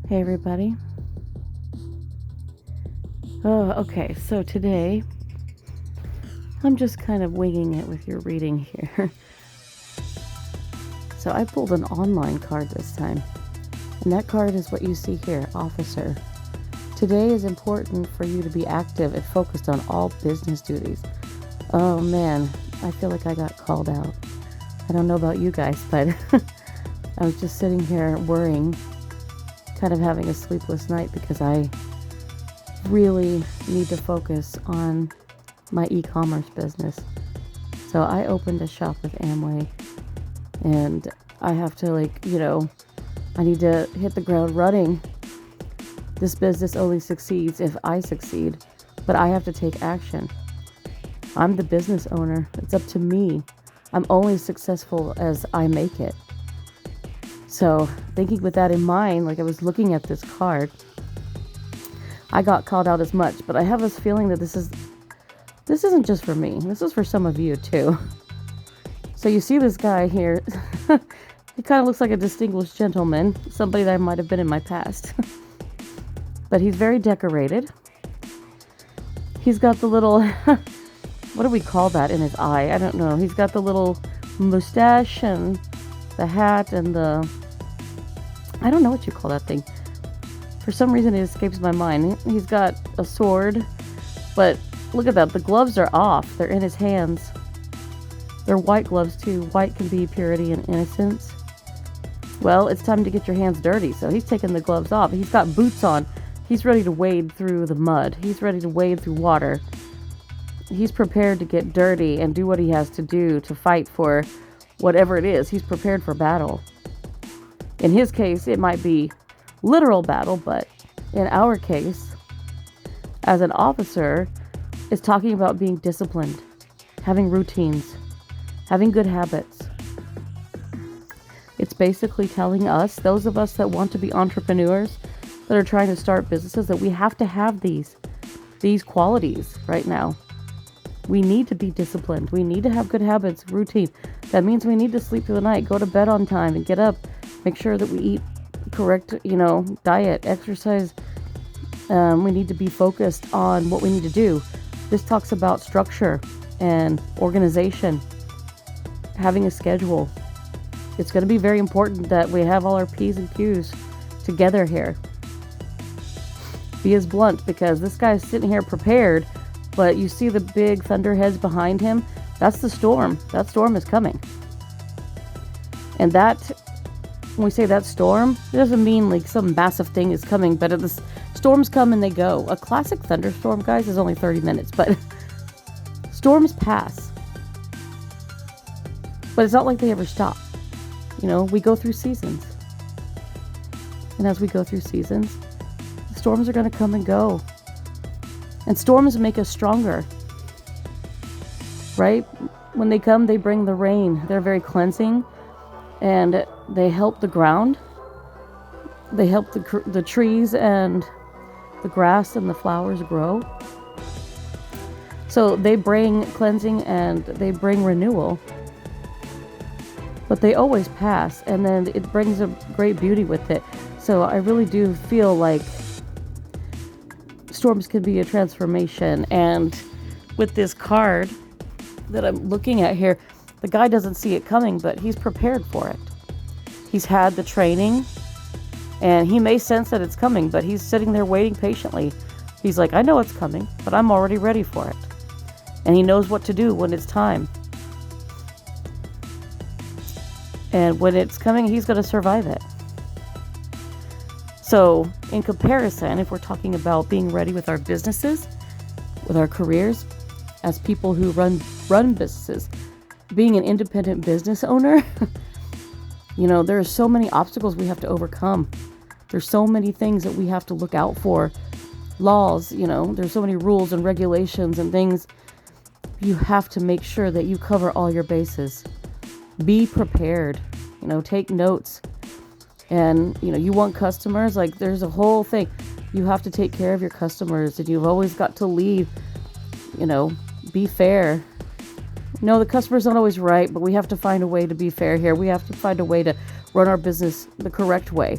Hey everybody. Oh, okay. So today I'm just kind of winging it with your reading here. So I pulled an online card this time. And that card is what you see here, Officer. Today is important for you to be active and focused on all business duties. Oh man, I feel like I got called out. I don't know about you guys, but I was just sitting here worrying, kind of having a sleepless night because I really need to focus on my e-commerce business. So I opened a shop with Amway and I have to I need to hit the ground running. This business only succeeds if I succeed, but I have to take action. I'm the business owner. It's up to me. I'm only successful as I make it. So thinking with that in mind, like I was looking at this card, I got called out as much, but I have this feeling that this isn't just for me. This is for some of you too. So you see this guy here. He kind of looks like a distinguished gentleman, somebody that I might have been in my past. But he's very decorated. He's got the little, what do we call that in his eye? I don't know. He's got the little mustache and the hat and I don't know what you call that thing. For some reason it escapes my mind. He's got a sword, but look at that. The gloves are off. They're in his hands. They're white gloves too. White can be purity and innocence. Well, it's time to get your hands dirty. So he's taking the gloves off. He's got boots on. He's ready to wade through the mud. He's ready to wade through water. He's prepared to get dirty and do what he has to do to fight for whatever it is. He's prepared for battle. In his case, it might be literal battle, but in our case, as an officer, it's talking about being disciplined, having routines, having good habits. It's basically telling us, those of us that want to be entrepreneurs, that are trying to start businesses, that we have to have these qualities right now. We need to be disciplined. We need to have good habits, routine. That means we need to sleep through the night, go to bed on time, and get up. Make sure that we eat correct, diet, exercise. We need to be focused on what we need to do. This talks about structure and organization, having a schedule. It's going to be very important that we have all our P's and Q's together here. Be as blunt, because this guy's sitting here prepared, but you see the big thunderheads behind him? That's the storm. That storm is coming. And that, when we say that storm, it doesn't mean like some massive thing is coming, but the storms come and they go. A classic thunderstorm, guys, is only 30 minutes, but storms pass. But it's not like they ever stop. We go through seasons. And as we go through seasons, the storms are going to come and go. And storms make us stronger. Right? When they come, they bring the rain. They're very cleansing. And they help the ground. They help the trees and the grass and the flowers grow. So they bring cleansing and they bring renewal. But they always pass, and then it brings a great beauty with it. So I really do feel like storms can be a transformation. And with this card that I'm looking at here, the guy doesn't see it coming, but he's prepared for it. He's had the training, and he may sense that it's coming, but he's sitting there waiting patiently. He's like, I know it's coming, but I'm already ready for it. And he knows what to do when it's time. And when it's coming, he's going to survive it. So, in comparison, if we're talking about being ready with our businesses, with our careers, as people who run businesses, being an independent business owner, there are so many obstacles we have to overcome. There's so many things that we have to look out for. Laws, there's so many rules and regulations and things. You have to make sure that you cover all your bases. Be prepared, take notes. And, you want customers, like there's a whole thing. You have to take care of your customers, and you've always got to lead, be fair. No, the customer's not always right, but we have to find a way to be fair here. We have to find a way to run our business the correct way.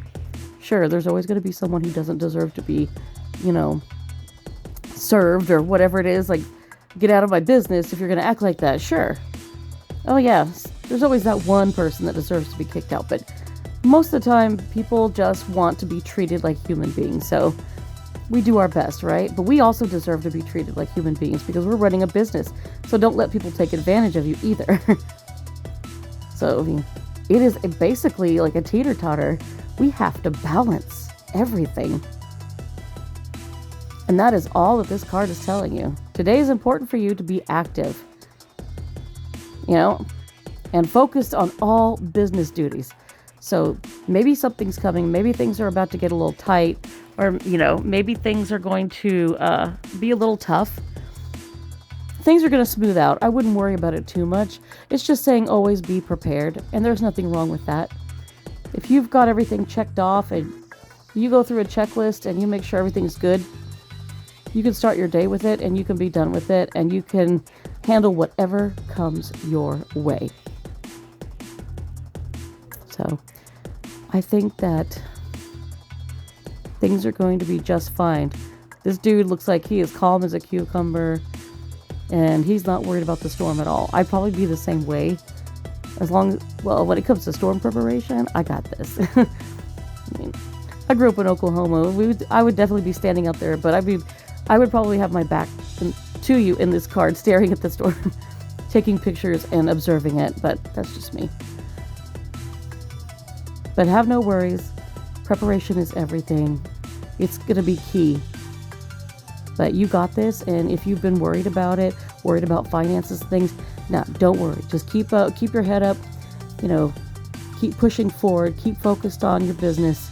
Sure, there's always going to be someone who doesn't deserve to be, you know, served or whatever it is. Like, get out of my business if you're going to act like that. Sure. Oh, yeah. There's always that one person that deserves to be kicked out. But most of the time, people just want to be treated like human beings. So we do our best, right? But we also deserve to be treated like human beings because we're running a business. So don't let people take advantage of you either. So it is basically like a teeter-totter. We have to balance everything. And that is all that this card is telling you. Today is important for you to be active, and focused on all business duties. So maybe something's coming. Maybe things are about to get a little tight, or, maybe things are going to be a little tough. Things are going to smooth out. I wouldn't worry about it too much. It's just saying always be prepared, and there's nothing wrong with that. If you've got everything checked off and you go through a checklist and you make sure everything's good, you can start your day with it and you can be done with it and you can handle whatever comes your way. So I think that things are going to be just fine. This dude looks like he is calm as a cucumber and he's not worried about the storm at all. I'd probably be the same way. When it comes to storm preparation, I got this. I grew up in Oklahoma. I would definitely be standing out there, but I would probably have my back to you in this card, staring at the storm, taking pictures and observing it, but that's just me. But have no worries. Preparation is everything. It's going to be key. But you got this, and if you've been worried about it, worried about finances and things, no, don't worry. Just keep your head up, keep pushing forward, keep focused on your business,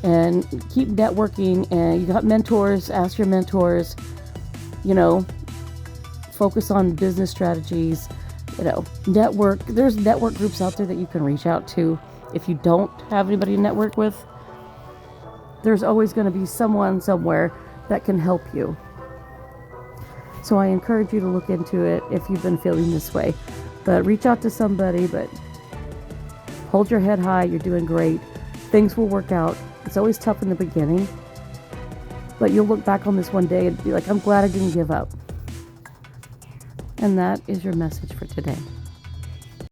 and keep networking. And you got mentors, ask your mentors, focus on business strategies, network. There's network groups out there that you can reach out to. If you don't have anybody to network with, there's always going to be someone somewhere that can help you. So I encourage you to look into it if you've been feeling this way. But reach out to somebody, but hold your head high. You're doing great. Things will work out. It's always tough in the beginning, but you'll look back on this one day and be like, I'm glad I didn't give up. And that is your message for today.